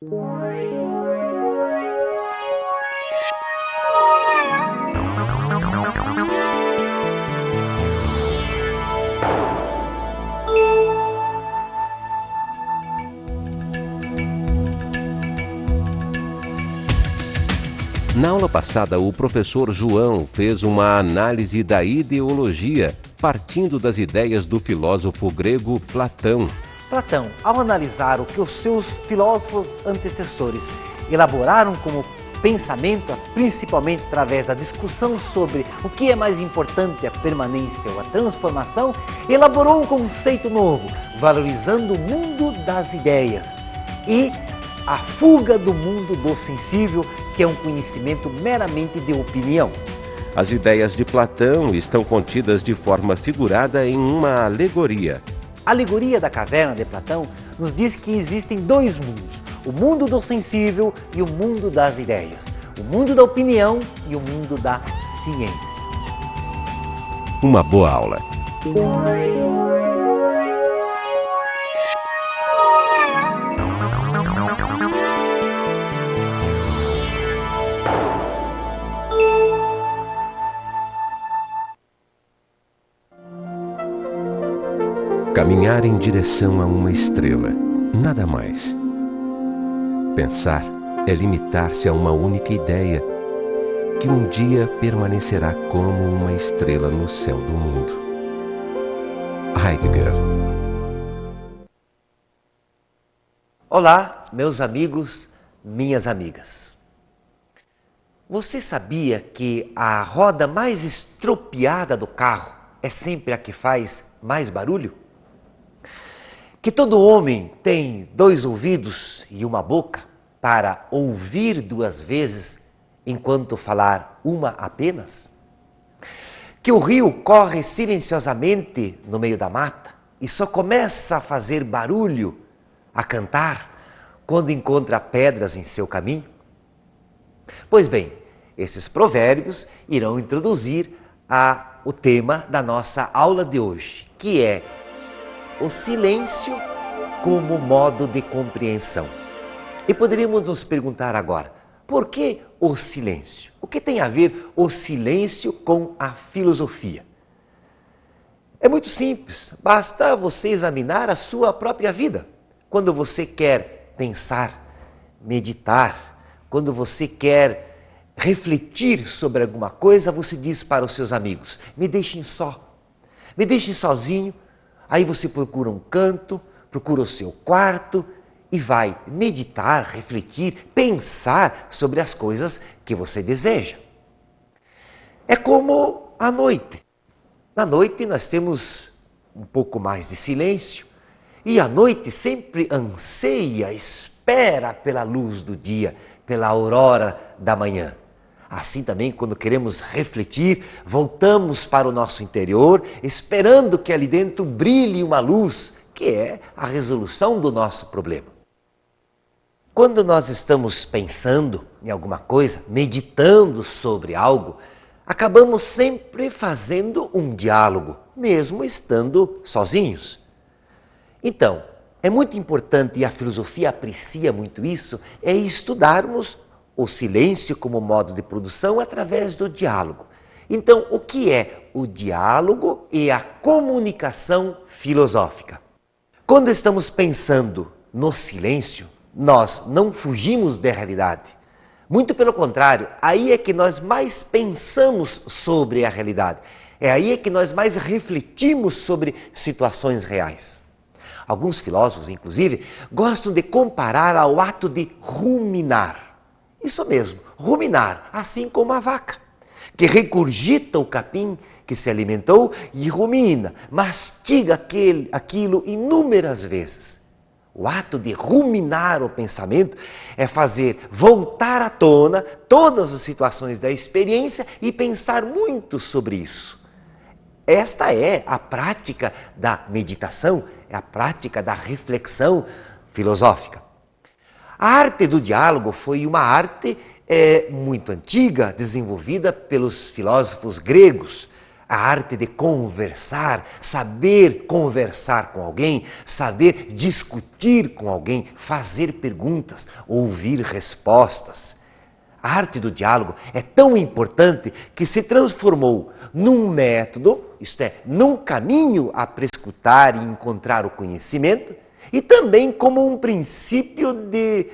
Na aula passada, o professor João fez uma análise da ideologia, partindo das ideias do filósofo grego Platão. Platão, ao analisar o que os seus filósofos antecessores elaboraram como pensamento, principalmente através da discussão sobre o que é mais importante, a permanência ou a transformação, elaborou um conceito novo, valorizando o mundo das ideias e a fuga do mundo do sensível, que é um conhecimento meramente de opinião. As ideias de Platão estão contidas de forma figurada em uma alegoria. A alegoria da caverna de Platão nos diz que existem dois mundos, o mundo do sensível e o mundo das ideias, o mundo da opinião e o mundo da ciência. Uma boa aula. Caminhar em direção a uma estrela, nada mais. Pensar é limitar-se a uma única ideia, que um dia permanecerá como uma estrela no céu do mundo. Heidegger. Olá, meus amigos, minhas amigas. Você sabia que a roda mais estropiada do carro é sempre a que faz mais barulho? Que todo homem tem dois ouvidos e uma boca para ouvir duas vezes enquanto falar uma apenas? Que o rio corre silenciosamente no meio da mata e só começa a fazer barulho, a cantar, quando encontra pedras em seu caminho? Pois bem, esses provérbios irão introduzir o tema da nossa aula de hoje, que é o silêncio como modo de compreensão. E poderíamos nos perguntar agora, por que o silêncio? O que tem a ver o silêncio com a filosofia? É muito simples, basta você examinar a sua própria vida. Quando você quer pensar, meditar, quando você quer refletir sobre alguma coisa, você diz para os seus amigos, me deixem só, me deixem sozinho. Aí você procura um canto, procura o seu quarto e vai meditar, refletir, pensar sobre as coisas que você deseja. É como a noite. Na noite nós temos um pouco mais de silêncio e a noite sempre anseia, espera pela luz do dia, pela aurora da manhã. Assim também, quando queremos refletir, voltamos para o nosso interior, esperando que ali dentro brilhe uma luz, que é a resolução do nosso problema. Quando nós estamos pensando em alguma coisa, meditando sobre algo, acabamos sempre fazendo um diálogo, mesmo estando sozinhos. Então, é muito importante, e a filosofia aprecia muito isso, é estudarmos o silêncio como modo de produção através do diálogo. Então, o que é o diálogo e a comunicação filosófica? Quando estamos pensando no silêncio, nós não fugimos da realidade. Muito pelo contrário, aí é que nós mais pensamos sobre a realidade. É aí é que nós mais refletimos sobre situações reais. Alguns filósofos, inclusive, gostam de comparar ao ato de ruminar. Isso mesmo, ruminar, assim como a vaca, que regurgita o capim que se alimentou e rumina, mastiga aquilo inúmeras vezes. O ato de ruminar o pensamento é fazer voltar à tona todas as situações da experiência e pensar muito sobre isso. Esta é a prática da meditação, é a prática da reflexão filosófica. A arte do diálogo foi uma arte muito antiga, desenvolvida pelos filósofos gregos. a arte de conversar, saber conversar com alguém, saber discutir com alguém, fazer perguntas, ouvir respostas. A arte do diálogo é tão importante que se transformou num método, isto é, num caminho a prescrutar e encontrar o conhecimento, e também como um princípio de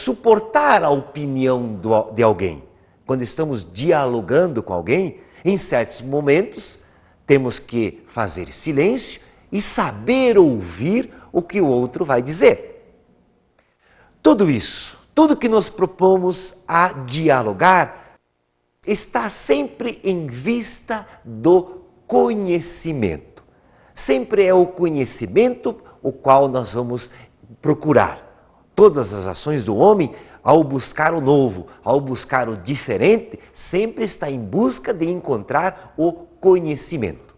suportar a opinião de alguém. Quando estamos dialogando com alguém, em certos momentos, temos que fazer silêncio e saber ouvir o que o outro vai dizer. Tudo isso, tudo que nos propomos a dialogar, está sempre em vista do conhecimento. Sempre é o conhecimento o qual nós vamos procurar. Todas as ações do homem, ao buscar o novo, ao buscar o diferente, sempre está em busca de encontrar o conhecimento.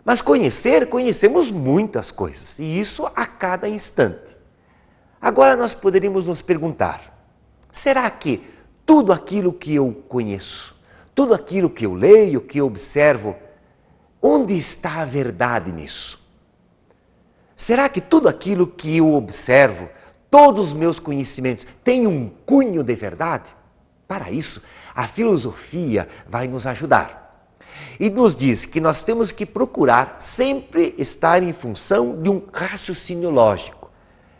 Mas conhecemos muitas coisas, e isso a cada instante. Agora nós poderíamos nos perguntar, será que tudo aquilo que eu conheço, tudo aquilo que eu leio, que eu observo, onde está a verdade nisso? Será que tudo aquilo que eu observo, todos os meus conhecimentos têm um cunho de verdade? Para isso, a filosofia vai nos ajudar. E nos diz que nós temos que procurar sempre estar em função de um raciocínio lógico.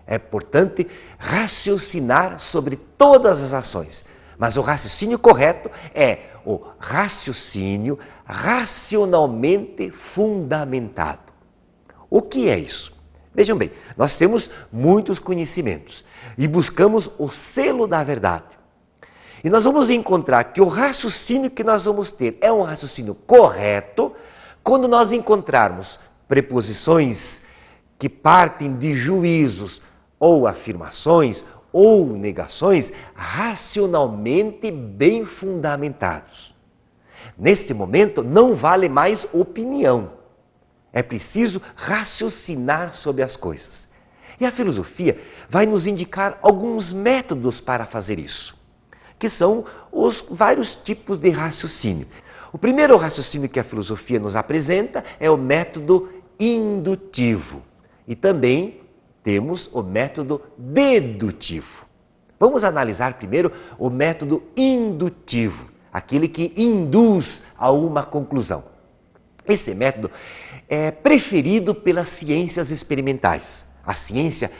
É importante raciocinar sobre todas as ações. Mas o raciocínio correto é o raciocínio racionalmente fundamentado. O que é isso? Vejam bem, nós temos muitos conhecimentos e buscamos o selo da verdade. E nós vamos encontrar que o raciocínio que nós vamos ter é um raciocínio correto quando nós encontrarmos preposições que partem de juízos ou afirmações ou negações racionalmente bem fundamentados. Neste momento não vale mais opinião. É preciso raciocinar sobre as coisas. E a filosofia vai nos indicar alguns métodos para fazer isso, que são os vários tipos de raciocínio. O primeiro raciocínio que a filosofia nos apresenta é o método indutivo. E também temos o método dedutivo. Vamos analisar primeiro o método indutivo, aquele que induz a uma conclusão. Esse método é preferido pelas ciências experimentais. A ciência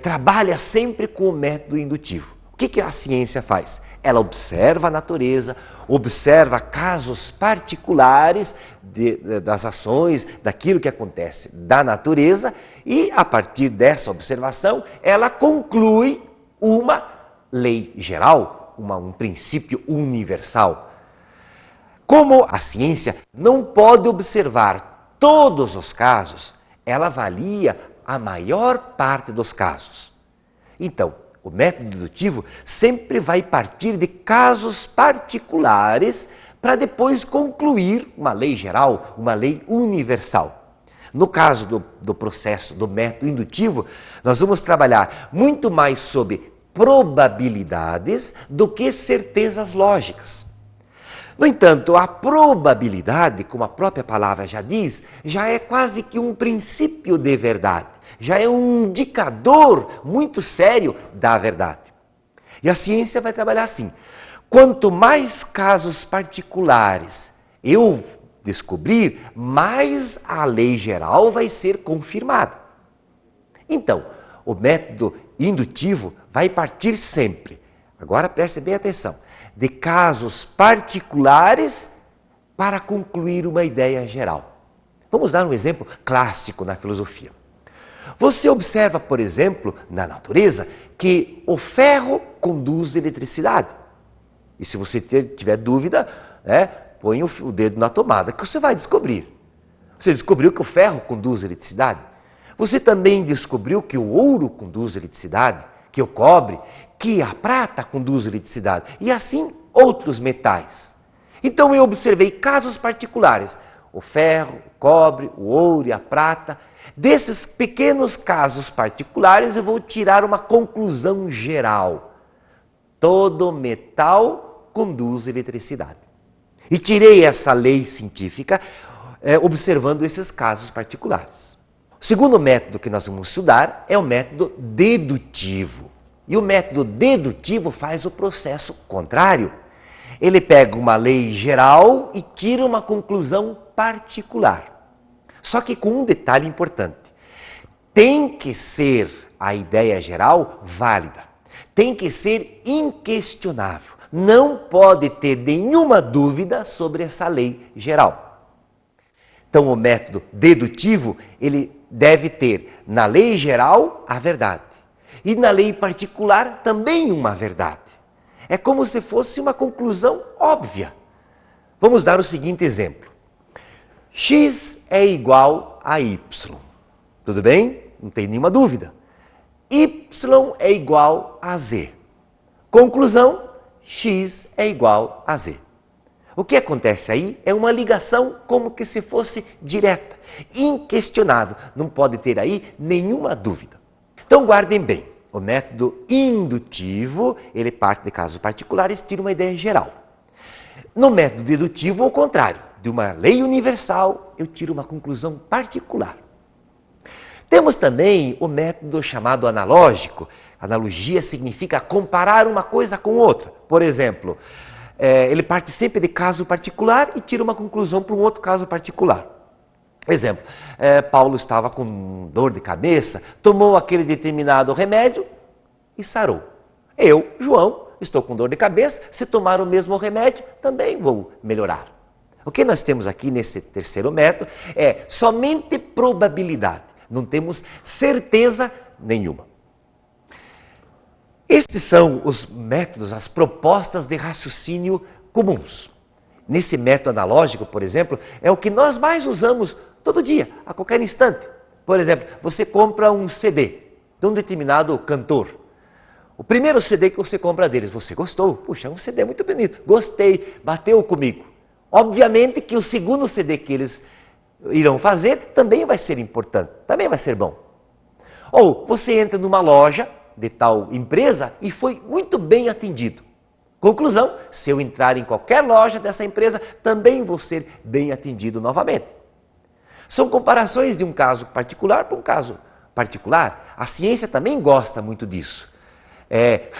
trabalha sempre com o método indutivo. O que a ciência faz? Ela observa a natureza, observa casos particulares das ações, daquilo que acontece da natureza, e a partir dessa observação, ela conclui uma lei geral, um princípio universal. Como a ciência não pode observar todos os casos, ela avalia a maior parte dos casos. Então, o método dedutivo sempre vai partir de casos particulares para depois concluir uma lei geral, uma lei universal. No caso do processo do método indutivo, nós vamos trabalhar muito mais sobre probabilidades do que certezas lógicas. No entanto, a probabilidade, como a própria palavra já diz, já é quase que um princípio de verdade, já é um indicador muito sério da verdade. E a ciência vai trabalhar assim: quanto mais casos particulares eu descobrir, mais a lei geral vai ser confirmada. Então, o método indutivo vai partir sempre, agora preste bem atenção, de casos particulares para concluir uma ideia geral. Vamos dar um exemplo clássico na filosofia. Você observa, por exemplo, na natureza, que o ferro conduz eletricidade. E se você tiver dúvida, põe o dedo na tomada, que você vai descobrir. Você descobriu que o ferro conduz eletricidade. Você também descobriu que o ouro conduz eletricidade, que o cobre, que a prata conduz eletricidade, e assim outros metais. Então eu observei casos particulares, o ferro, o cobre, o ouro e a prata. Desses pequenos casos particulares eu vou tirar uma conclusão geral. Todo metal conduz eletricidade. E tirei essa lei científica observando esses casos particulares. O segundo método que nós vamos estudar é o método dedutivo. E o método dedutivo faz o processo contrário. Ele pega uma lei geral e tira uma conclusão particular. Só que com um detalhe importante. Tem que ser a ideia geral válida. Tem que ser inquestionável. Não pode ter nenhuma dúvida sobre essa lei geral. Então, o método dedutivo, ele deve ter na lei geral a verdade. E na lei particular também uma verdade. É como se fosse uma conclusão óbvia. Vamos dar o seguinte exemplo. X é igual a Y. Tudo bem? Não tem nenhuma dúvida. Y é igual a Z. Conclusão, X é igual a Z. O que acontece aí é uma ligação como que se fosse direta, inquestionável. Não pode ter aí nenhuma dúvida. Então guardem bem, o método indutivo, ele parte de casos particulares e tira uma ideia geral. No método dedutivo, ao contrário, de uma lei universal, eu tiro uma conclusão particular. Temos também o método chamado analógico. Analogia significa comparar uma coisa com outra. Por exemplo, ele parte sempre de caso particular e tira uma conclusão para um outro caso particular. Exemplo, Paulo estava com dor de cabeça, tomou aquele determinado remédio e sarou. Eu, João, estou com dor de cabeça, se tomar o mesmo remédio, também vou melhorar. O que nós temos aqui nesse terceiro método é somente probabilidade. Não temos certeza nenhuma. Estes são os métodos, as propostas de raciocínio comuns. Nesse método analógico, por exemplo, é o que nós mais usamos todo dia, a qualquer instante. Por exemplo, você compra um CD de um determinado cantor. O primeiro CD que você compra deles, você gostou. Puxa, é um CD muito bonito. Gostei, bateu comigo. Obviamente que o segundo CD que eles irão fazer também vai ser importante, também vai ser bom. Ou você entra numa loja de tal empresa e foi muito bem atendido. Conclusão, se eu entrar em qualquer loja dessa empresa, também vou ser bem atendido novamente. São comparações de um caso particular para um caso particular. A ciência também gosta muito disso.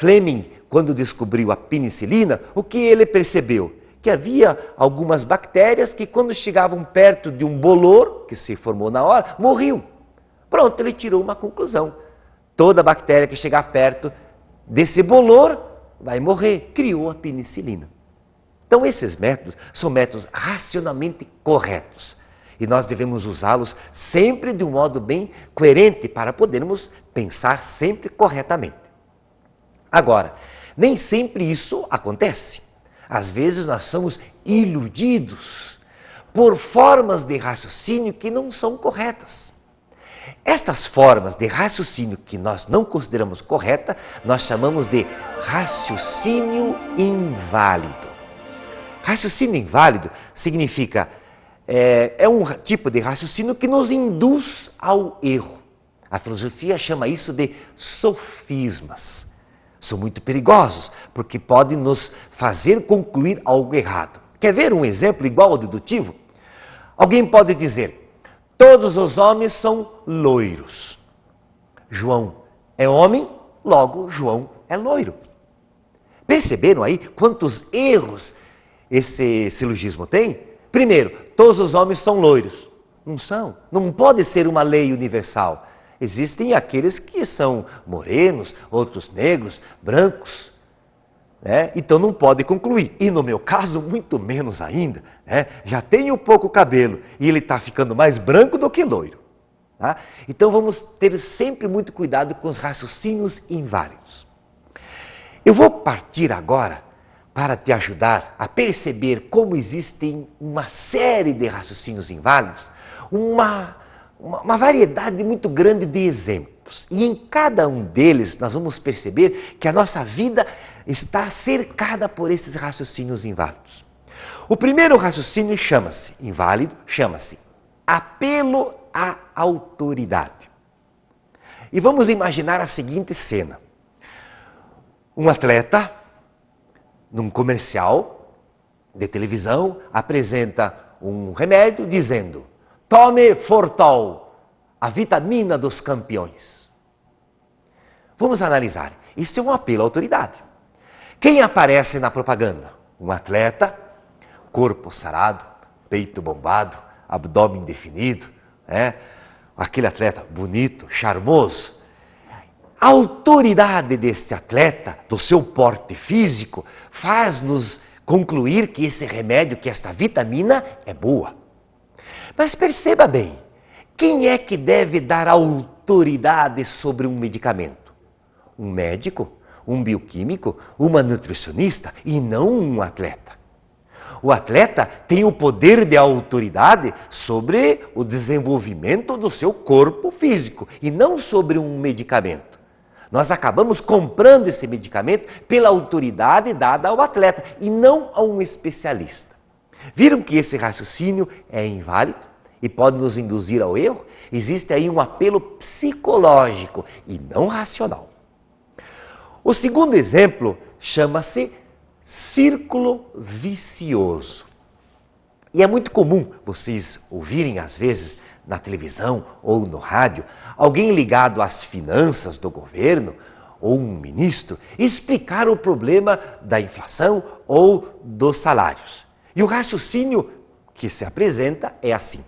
Fleming, quando descobriu a penicilina, o que ele percebeu? Que havia algumas bactérias que quando chegavam perto de um bolor, que se formou na hora, morriam. Pronto, ele tirou uma conclusão. Toda bactéria que chegar perto desse bolor vai morrer. Criou a penicilina. Então esses métodos são métodos racionalmente corretos. E nós devemos usá-los sempre de um modo bem coerente para podermos pensar sempre corretamente. Agora, nem sempre isso acontece. Às vezes nós somos iludidos por formas de raciocínio que não são corretas. Estas formas de raciocínio que nós não consideramos correta, nós chamamos de raciocínio inválido. Raciocínio inválido significa, é um tipo de raciocínio que nos induz ao erro. A filosofia chama isso de sofismas. São muito perigosos, porque podem nos fazer concluir algo errado. Quer ver um exemplo igual ao dedutivo? Alguém pode dizer, todos os homens são loiros. João é homem, logo João é loiro. Perceberam aí quantos erros esse silogismo tem? Primeiro, todos os homens são loiros. Não são. Não pode ser uma lei universal. Existem aqueles que são morenos, outros negros, brancos, né? Então não pode concluir. E no meu caso, muito menos ainda. Né? Já tenho pouco cabelo e ele está ficando mais branco do que loiro. Tá? Então vamos ter sempre muito cuidado com os raciocínios inválidos. Eu vou partir agora para te ajudar a perceber como existem uma série de raciocínios inválidos, uma variedade muito grande de exemplos. E em cada um deles nós vamos perceber que a nossa vida está cercada por esses raciocínios inválidos. O primeiro raciocínio chama-se apelo à autoridade. E vamos imaginar a seguinte cena. Um atleta, num comercial, de televisão apresenta um remédio dizendo: tome Fortol, a vitamina dos campeões. Vamos analisar. Isso é um apelo à autoridade. Quem aparece na propaganda? Um atleta, corpo sarado, peito bombado, abdômen definido, aquele atleta bonito, charmoso. A autoridade desse atleta, do seu porte físico, faz-nos concluir que esse remédio, que esta vitamina é boa. Mas perceba bem, quem é que deve dar autoridade sobre um medicamento? Um médico, um bioquímico, uma nutricionista e não um atleta. O atleta tem o poder de autoridade sobre o desenvolvimento do seu corpo físico e não sobre um medicamento. Nós acabamos comprando esse medicamento pela autoridade dada ao atleta e não a um especialista. Viram que esse raciocínio é inválido e pode nos induzir ao erro? Existe aí um apelo psicológico e não racional. O segundo exemplo chama-se círculo vicioso. E é muito comum vocês ouvirem, às vezes, na televisão ou no rádio, alguém ligado às finanças do governo ou um ministro explicar o problema da inflação ou dos salários. E o raciocínio que se apresenta é assim: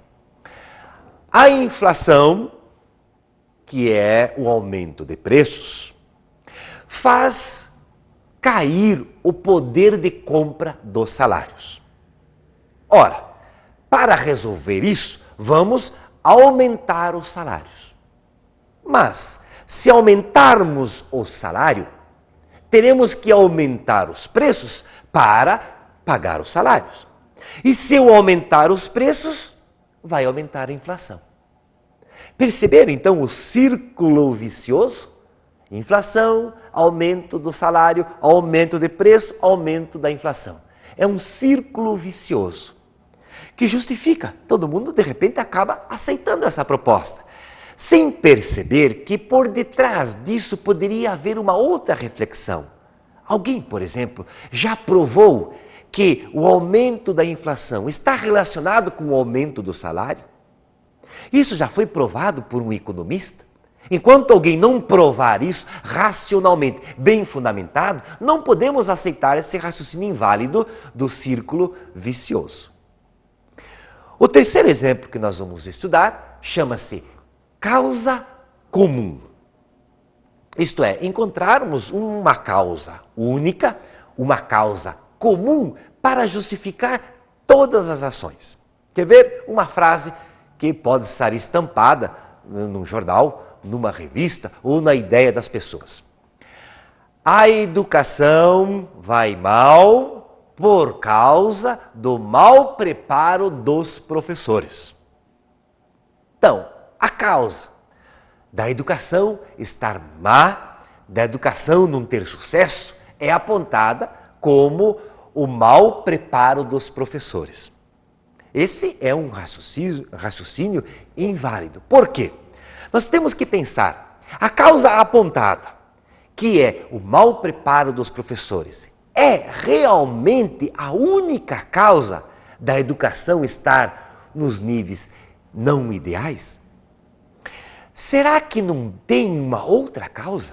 a inflação, que é o aumento de preços, faz cair o poder de compra dos salários. Ora, para resolver isso, vamos aumentar os salários. Mas, se aumentarmos o salário, teremos que aumentar os preços para pagar os salários. E se eu aumentar os preços, vai aumentar a inflação. Perceberam então o círculo vicioso? Inflação, aumento do salário, aumento de preço, aumento da inflação. É um círculo vicioso que justifica. Todo mundo, de repente, acaba aceitando essa proposta, sem perceber que por detrás disso poderia haver uma outra reflexão. Alguém, por exemplo, já provou que o aumento da inflação está relacionado com o aumento do salário? Isso já foi provado por um economista. Enquanto alguém não provar isso racionalmente, bem fundamentado, não podemos aceitar esse raciocínio inválido do círculo vicioso. O terceiro exemplo que nós vamos estudar chama-se causa comum. Isto é, encontrarmos uma causa única, uma causa comum para justificar todas as ações. Quer ver uma frase que pode estar estampada num jornal, numa revista ou na ideia das pessoas? A educação vai mal por causa do mau preparo dos professores. Então, a causa da educação estar má, da educação não ter sucesso, é apontada como o mau preparo dos professores. Esse é um raciocínio inválido. Por quê? Nós temos que pensar, a causa apontada, que é o mau preparo dos professores, é realmente a única causa da educação estar nos níveis não ideais? Será que não tem uma outra causa?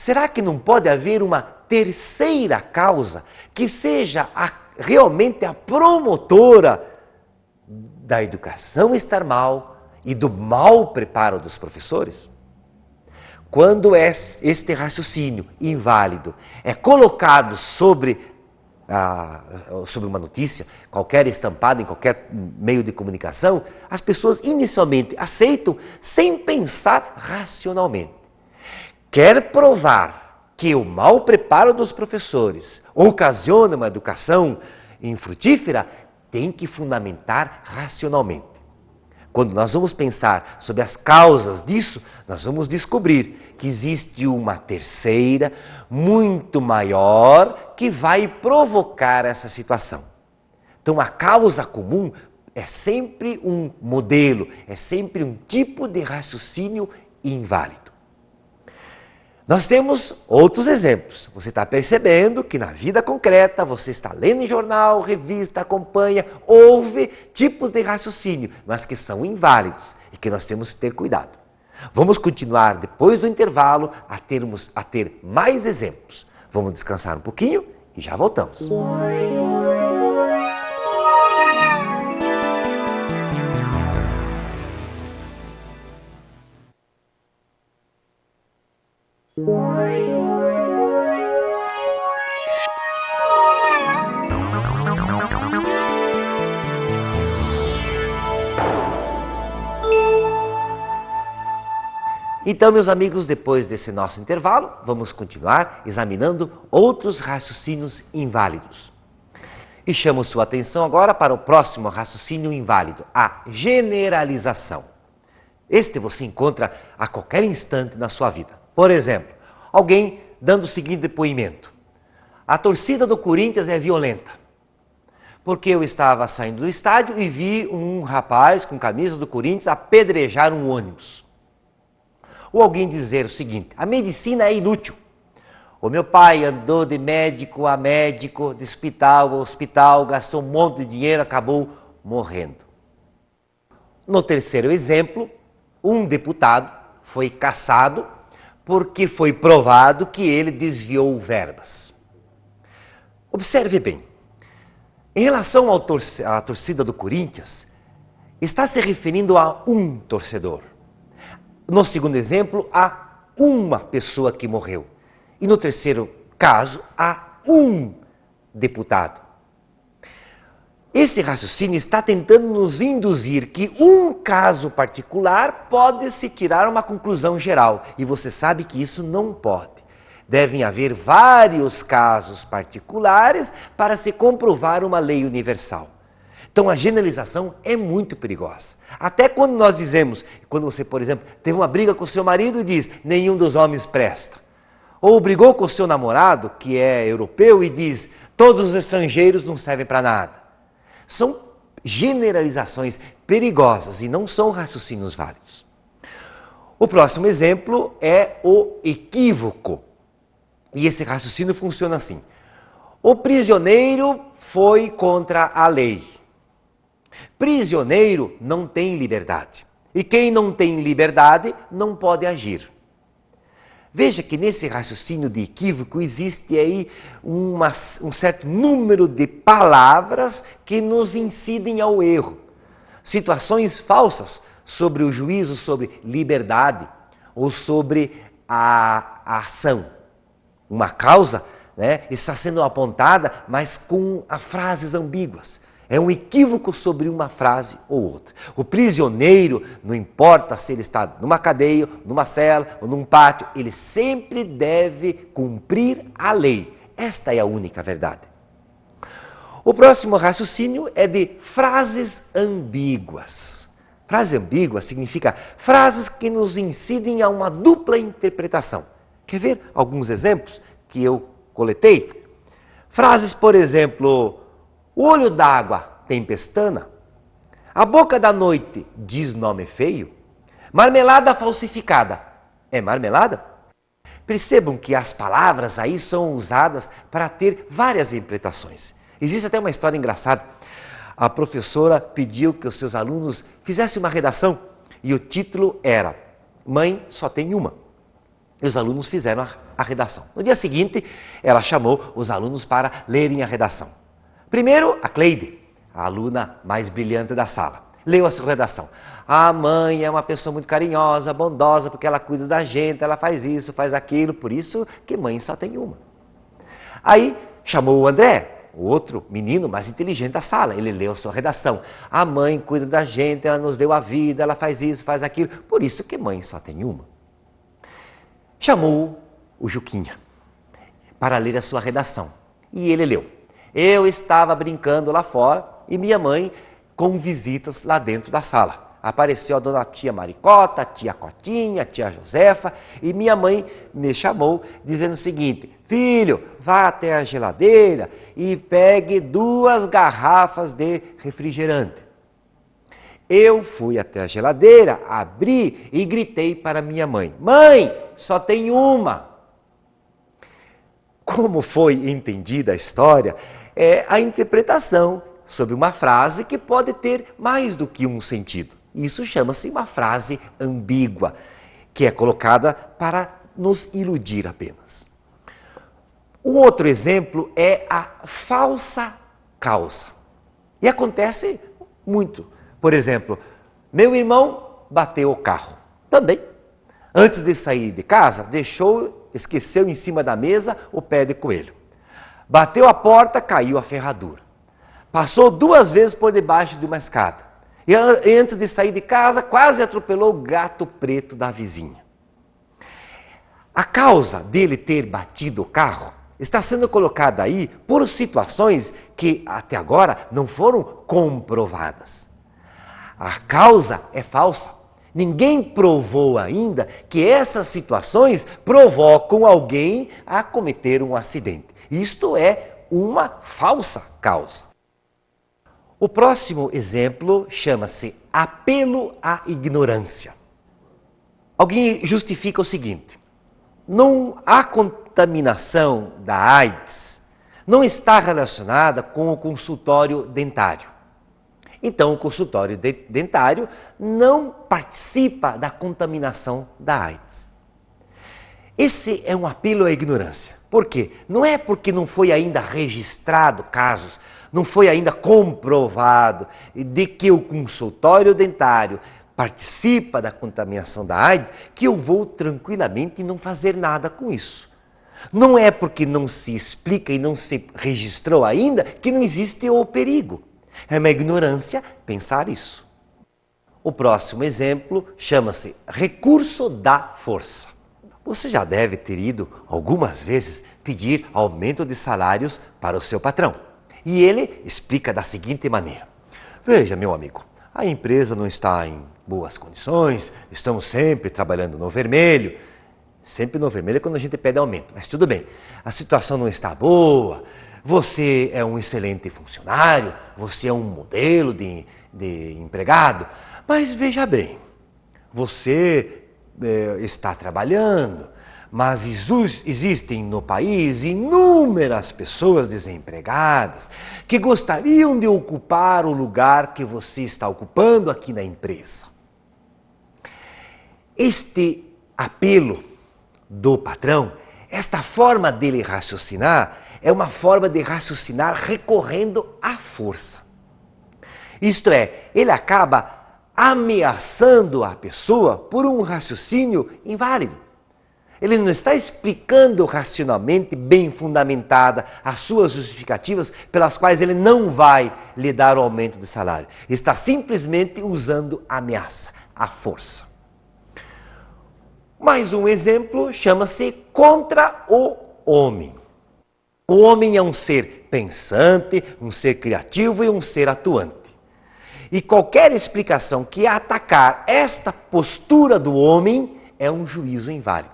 Será que não pode haver uma terceira causa que seja realmente a promotora da educação estar mal e do mau preparo dos professores? Quando este raciocínio inválido é colocado sobre uma notícia, qualquer estampada em qualquer meio de comunicação, as pessoas inicialmente aceitam sem pensar racionalmente. Quer provar que o mau preparo dos professores ocasiona uma educação infrutífera, tem que fundamentar racionalmente. Quando nós vamos pensar sobre as causas disso, nós vamos descobrir que existe uma terceira, muito maior, que vai provocar essa situação. Então, a causa comum é sempre um modelo, é sempre um tipo de raciocínio inválido. Nós temos outros exemplos. Você está percebendo que na vida concreta você está lendo em jornal, revista, acompanha, ouve tipos de raciocínio, mas que são inválidos e que nós temos que ter cuidado. Vamos continuar depois do intervalo a ter mais exemplos. Vamos descansar um pouquinho e já voltamos. Então, meus amigos, depois desse nosso intervalo, vamos continuar examinando outros raciocínios inválidos. E chamo sua atenção agora para o próximo raciocínio inválido, a generalização. Este você encontra a qualquer instante na sua vida. Por exemplo, alguém dando o seguinte depoimento: a torcida do Corinthians é violenta, porque eu estava saindo do estádio e vi um rapaz com camisa do Corinthians apedrejar um ônibus. Ou alguém dizer o seguinte: a medicina é inútil. O meu pai andou de médico a médico, de hospital a hospital, gastou um monte de dinheiro, acabou morrendo. No terceiro exemplo, um deputado foi cassado porque foi provado que ele desviou verbas. Observe bem, em relação à torcida do Corinthians, está se referindo a um torcedor. No segundo exemplo, a uma pessoa que morreu. E no terceiro caso, a um deputado. Esse raciocínio está tentando nos induzir que um caso particular pode se tirar uma conclusão geral. E você sabe que isso não pode. Devem haver vários casos particulares para se comprovar uma lei universal. Então a generalização é muito perigosa. Até quando nós dizemos, quando você, por exemplo, teve uma briga com o seu marido e diz, nenhum dos homens presta. Ou brigou com o seu namorado, que é europeu, e diz, todos os estrangeiros não servem para nada. São generalizações perigosas e não são raciocínios válidos. O próximo exemplo é o equívoco. E esse raciocínio funciona assim. O prisioneiro foi contra a lei. Prisioneiro não tem liberdade. E quem não tem liberdade não pode agir. Veja que nesse raciocínio de equívoco existe aí um certo número de palavras que nos incidem ao erro. Situações falsas sobre o juízo sobre liberdade ou sobre a ação. Uma causa, né, está sendo apontada, mas com frases ambíguas. É um equívoco sobre uma frase ou outra. O prisioneiro, não importa se ele está numa cadeia, numa cela ou num pátio, ele sempre deve cumprir a lei. Esta é a única verdade. O próximo raciocínio é de frases ambíguas. Frase ambígua significa frases que nos incidem a uma dupla interpretação. Quer ver alguns exemplos que eu coletei? Frases, por exemplo, o olho d'água tem pestana, a boca da noite diz nome feio, marmelada falsificada é marmelada? Percebam que as palavras aí são usadas para ter várias interpretações. Existe até uma história engraçada. A professora pediu que os seus alunos fizessem uma redação e o título era Mãe Só Tem Uma. E os alunos fizeram a redação. No dia seguinte, ela chamou os alunos para lerem a redação. Primeiro, a Cleide, a aluna mais brilhante da sala, leu a sua redação. A mãe é uma pessoa muito carinhosa, bondosa, porque ela cuida da gente, ela faz isso, faz aquilo, por isso que mãe só tem uma. Aí, chamou o André, o outro menino mais inteligente da sala, ele leu a sua redação. A mãe cuida da gente, ela nos deu a vida, ela faz isso, faz aquilo, por isso que mãe só tem uma. Chamou o Juquinha para ler a sua redação. E ele leu. Eu estava brincando lá fora e minha mãe com visitas lá dentro da sala. Apareceu a dona tia Maricota, a tia Cotinha, a tia Josefa e minha mãe me chamou dizendo o seguinte: filho, vá até a geladeira e pegue 2 garrafas de refrigerante. Eu fui até a geladeira, abri e gritei para minha mãe: mãe, só tem uma. como foi entendida a história, é a interpretação sobre uma frase que pode ter mais do que um sentido. Isso chama-se uma frase ambígua, que é colocada para nos iludir apenas. O outro exemplo é a falsa causa. E acontece muito. Por exemplo, meu irmão bateu o carro. Também. Antes de sair de casa, esqueceu em cima da mesa o pé de coelho. Bateu a porta, caiu a ferradura. Passou 2 vezes por debaixo de uma escada. E antes de sair de casa, quase atropelou o gato preto da vizinha. A causa dele ter batido o carro está sendo colocada aí por situações que até agora não foram comprovadas. A causa é falsa. Ninguém provou ainda que essas situações provocam alguém a cometer um acidente. Isto é uma falsa causa. O próximo exemplo chama-se apelo à ignorância. Alguém justifica o seguinte: a contaminação da AIDS não está relacionada com o consultório dentário. Então, o consultório dentário não participa da contaminação da AIDS. Esse é um apelo à ignorância. Por quê? Não é porque não foi ainda registrado casos, não foi ainda comprovado de que o consultório dentário participa da contaminação da AIDS que eu vou tranquilamente não fazer nada com isso. Não é porque não se explica e não se registrou ainda que não existe o perigo. É uma ignorância pensar isso. O próximo exemplo chama-se recurso da força. Você já deve ter ido algumas vezes pedir aumento de salários para o seu patrão. E ele explica da seguinte maneira: veja, meu amigo, a empresa não está em boas condições, estamos sempre trabalhando no vermelho. Sempre no vermelho é quando a gente pede aumento, mas tudo bem. A situação não está boa, você é um excelente funcionário, você é um modelo de empregado, mas veja bem, você está trabalhando, mas existem no país inúmeras pessoas desempregadas que gostariam de ocupar o lugar que você está ocupando aqui na empresa. Este apelo do patrão, esta forma dele raciocinar, é uma forma de raciocinar recorrendo à força. Isto é, ele acaba ameaçando a pessoa por um raciocínio inválido. Ele não está explicando racionalmente, bem fundamentada, as suas justificativas pelas quais ele não vai lhe dar o aumento de salário. Está simplesmente usando a ameaça, a força. Mais um exemplo chama-se contra o homem. O homem é um ser pensante, um ser criativo e um ser atuante. E qualquer explicação que atacar esta postura do homem é um juízo inválido.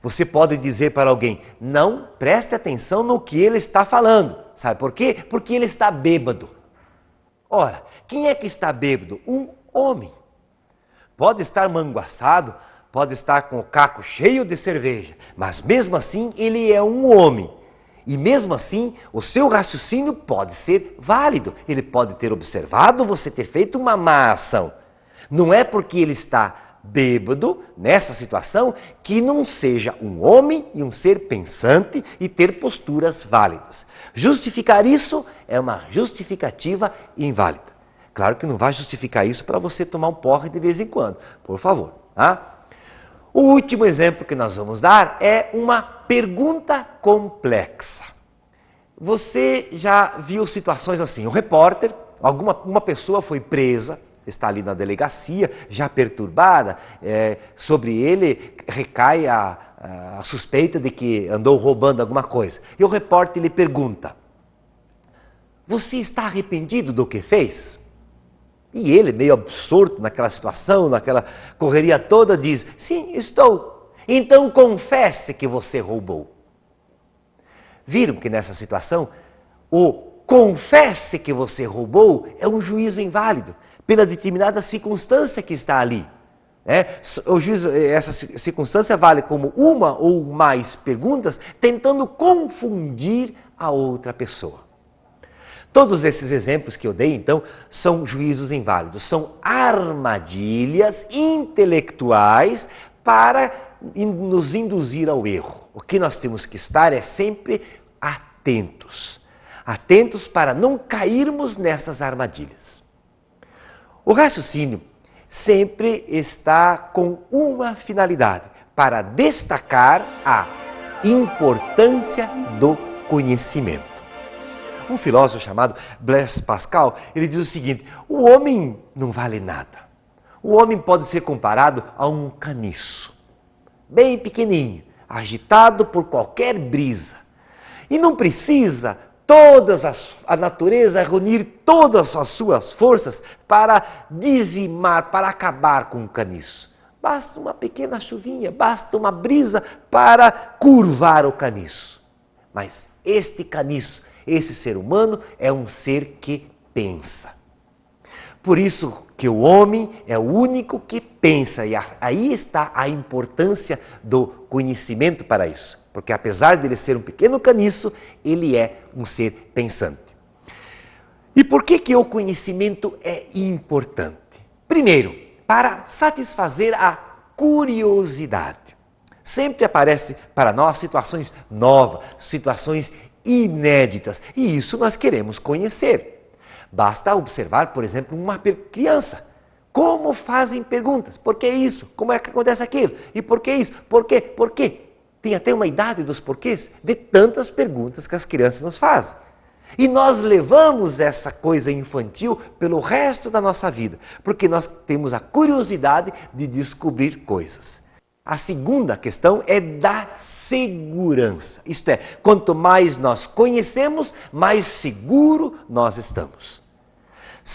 Você pode dizer para alguém: não preste atenção no que ele está falando. Sabe por quê? Porque ele está bêbado. Ora, quem é que está bêbado? Um homem. Pode estar manguaçado, pode estar com o caco cheio de cerveja, mas mesmo assim ele é um homem. E mesmo assim, o seu raciocínio pode ser válido. Ele pode ter observado você ter feito uma má ação. Não é porque ele está bêbado, nessa situação, que não seja um homem e um ser pensante e ter posturas válidas. Justificar isso é uma justificativa inválida. Claro que não vai justificar isso para você tomar um porre de vez em quando, por favor. Tá? O último exemplo que nós vamos dar é uma pergunta complexa. Você já viu situações assim: o repórter, uma pessoa foi presa, está ali na delegacia, já perturbada, sobre ele recai a suspeita de que andou roubando alguma coisa. E o repórter lhe pergunta: você está arrependido do que fez? E ele, meio absorto naquela situação, naquela correria toda, diz: sim, estou. Então confesse que você roubou. Viram que nessa situação, o confesse que você roubou é um juízo inválido, pela determinada circunstância que está ali. Essa circunstância vale como uma ou mais perguntas, tentando confundir a outra pessoa. Todos esses exemplos que eu dei, então, são juízos inválidos, são armadilhas intelectuais para nos induzir ao erro. O que nós temos que estar é sempre atentos. Atentos para não cairmos nessas armadilhas. O raciocínio sempre está com uma finalidade, para destacar a importância do conhecimento. Um filósofo chamado Blaise Pascal, ele diz o seguinte: o homem não vale nada. O homem pode ser comparado a um caniço, bem pequenininho, agitado por qualquer brisa. E não precisa a natureza reunir todas as suas forças para dizimar, para acabar com o caniço. Basta uma pequena chuvinha, basta uma brisa para curvar o caniço. Mas este caniço, esse ser humano, é um ser que pensa. Por isso que o homem é o único que pensa, e aí está a importância do conhecimento para isso. Porque apesar de ele ser um pequeno caniço, ele é um ser pensante. E por que o conhecimento é importante? Primeiro, para satisfazer a curiosidade. Sempre aparece para nós situações novas, situações inéditas, e isso nós queremos conhecer. Basta observar, por exemplo, uma criança. Como fazem perguntas? Por que isso? Como é que acontece aquilo? E por que isso? Por quê? Por quê? Tem até uma idade dos porquês de tantas perguntas que as crianças nos fazem. E nós levamos essa coisa infantil pelo resto da nossa vida, porque nós temos a curiosidade de descobrir coisas. A segunda questão é da segurança. Isto é, quanto mais nós conhecemos, mais seguro nós estamos.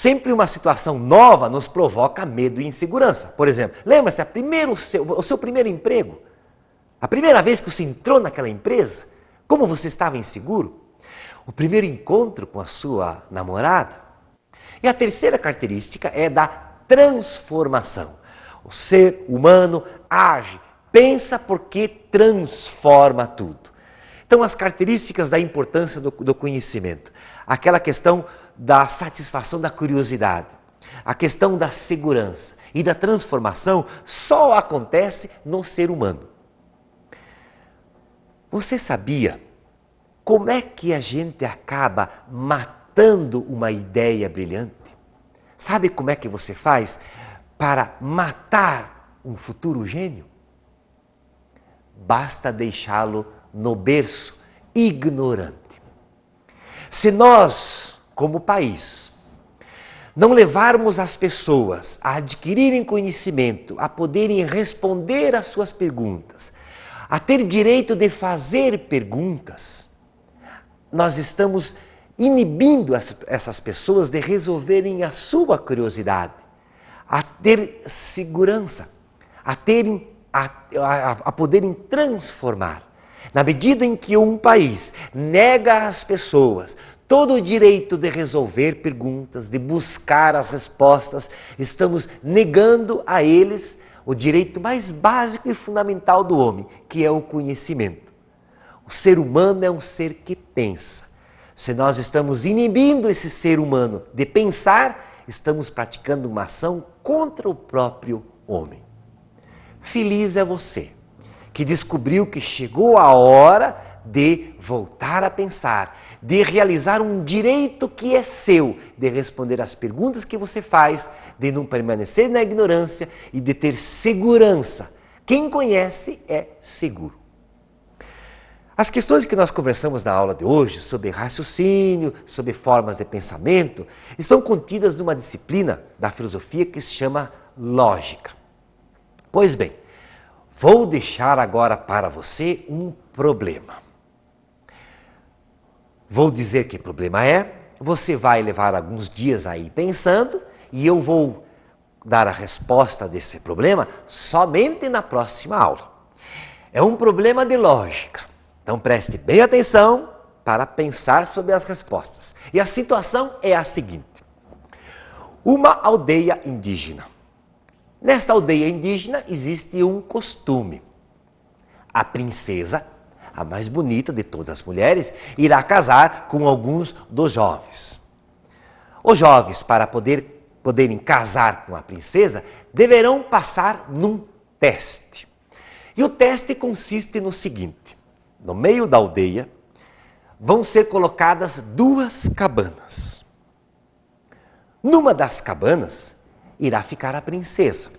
Sempre uma situação nova nos provoca medo e insegurança. Por exemplo, lembra-se, o seu primeiro emprego? A primeira vez que você entrou naquela empresa, como você estava inseguro? O primeiro encontro com a sua namorada? E a terceira característica é da transformação. O ser humano age, pensa porque transforma tudo. Então, as características da importância do conhecimento. Aquela questão da satisfação da curiosidade. A questão da segurança e da transformação só acontece no ser humano. Você sabia como é que a gente acaba matando uma ideia brilhante? Sabe como é que você faz para matar um futuro gênio? Basta deixá-lo no berço, ignorante. Se nós, como país, não levarmos as pessoas a adquirirem conhecimento, a poderem responder às suas perguntas, a ter direito de fazer perguntas, nós estamos inibindo essas pessoas de resolverem a sua curiosidade, a ter segurança, a poderem transformar. Na medida em que um país nega às pessoas todo o direito de resolver perguntas, de buscar as respostas, estamos negando a eles o direito mais básico e fundamental do homem, que é o conhecimento. O ser humano é um ser que pensa. Se nós estamos inibindo esse ser humano de pensar, estamos praticando uma ação contra o próprio homem. Feliz é você que descobriu que chegou a hora de voltar a pensar, de realizar um direito que é seu, de responder às perguntas que você faz, de não permanecer na ignorância e de ter segurança. Quem conhece é seguro. As questões que nós conversamos na aula de hoje sobre raciocínio, sobre formas de pensamento, estão contidas numa disciplina da filosofia que se chama lógica. Pois bem, vou deixar agora para você um problema. Vou dizer que problema é, você vai levar alguns dias aí pensando e eu vou dar a resposta desse problema somente na próxima aula. É um problema de lógica, então preste bem atenção para pensar sobre as respostas. E a situação é a seguinte: uma aldeia indígena. Nesta aldeia indígena existe um costume. A princesa, a mais bonita de todas as mulheres, irá casar com alguns dos jovens. Os jovens, para poderem casar com a princesa, deverão passar num teste. E o teste consiste no seguinte: no meio da aldeia vão ser colocadas 2 cabanas. Numa das cabanas irá ficar a princesa.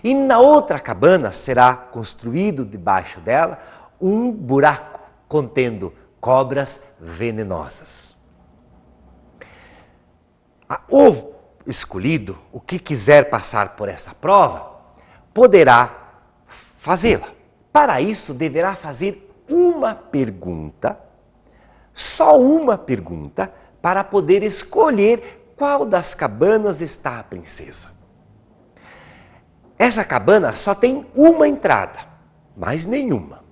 E na outra cabana será construído debaixo dela um buraco contendo cobras venenosas. O escolhido, o que quiser passar por essa prova, poderá fazê-la. Para isso, deverá fazer uma pergunta, só uma pergunta, para poder escolher qual das cabanas está a princesa. Essa cabana só tem uma entrada, mais nenhuma.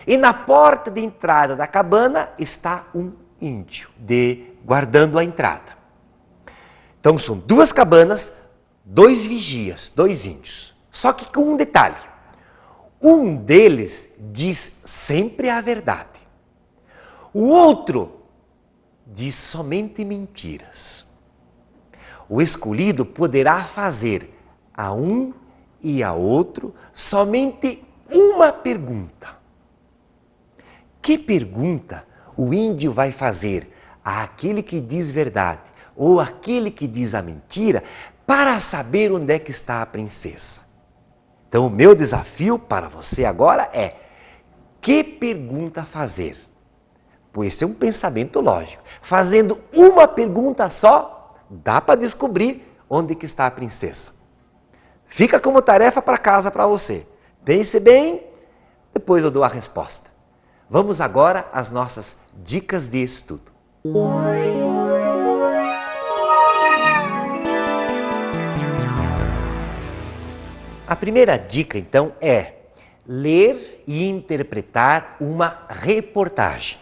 E na porta de entrada da cabana está um índio guardando a entrada. Então são 2 cabanas, 2 vigias, 2 índios. Só que com um detalhe: um deles diz sempre a verdade. O outro diz somente mentiras. O escolhido poderá fazer a um e a outro somente uma pergunta. Que pergunta o índio vai fazer àquele que diz verdade ou àquele que diz a mentira para saber onde é que está a princesa? Então o meu desafio para você agora é: que pergunta fazer? Pois esse é um pensamento lógico. Fazendo uma pergunta só, dá para descobrir onde que está a princesa. Fica como tarefa para casa para você. Pense bem, depois eu dou a resposta. Vamos agora às nossas dicas de estudo. A primeira dica, então, é ler e interpretar uma reportagem.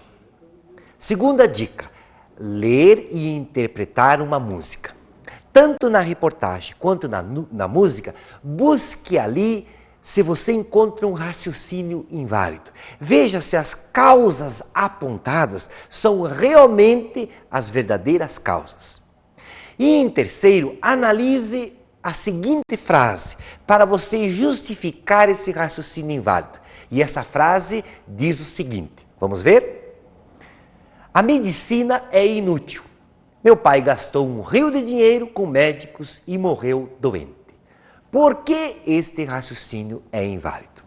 Segunda dica, ler e interpretar uma música. Tanto na reportagem quanto na música, busque ali se você encontra um raciocínio inválido. Veja se as causas apontadas são realmente as verdadeiras causas. E em terceiro, analise a seguinte frase para você justificar esse raciocínio inválido. E essa frase diz o seguinte: vamos ver? A medicina é inútil. Meu pai gastou um rio de dinheiro com médicos e morreu doente. Por que este raciocínio é inválido?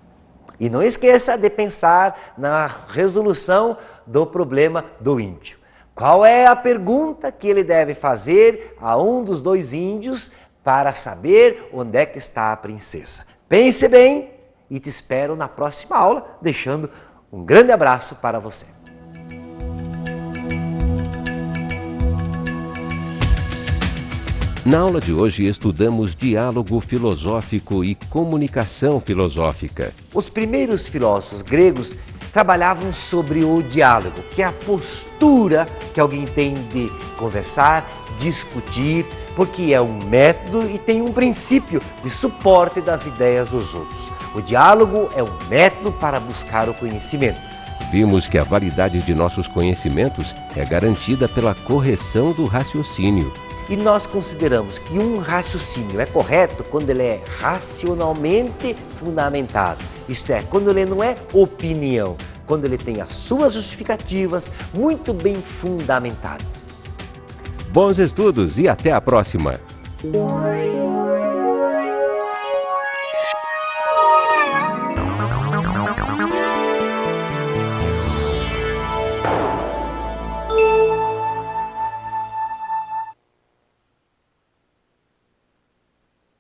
E não esqueça de pensar na resolução do problema do índio. Qual é a pergunta que ele deve fazer a um dos 2 índios para saber onde é que está a princesa? Pense bem e te espero na próxima aula, deixando um grande abraço para você. Na aula de hoje estudamos diálogo filosófico e comunicação filosófica. Os primeiros filósofos gregos trabalhavam sobre o diálogo, que é a postura que alguém tem de conversar, discutir, porque é um método e tem um princípio de suporte das ideias dos outros. O diálogo é um método para buscar o conhecimento. Vimos que a validade de nossos conhecimentos é garantida pela correção do raciocínio. E nós consideramos que um raciocínio é correto quando ele é racionalmente fundamentado. Isto é, quando ele não é opinião, quando ele tem as suas justificativas muito bem fundamentadas. Bons estudos e até a próxima!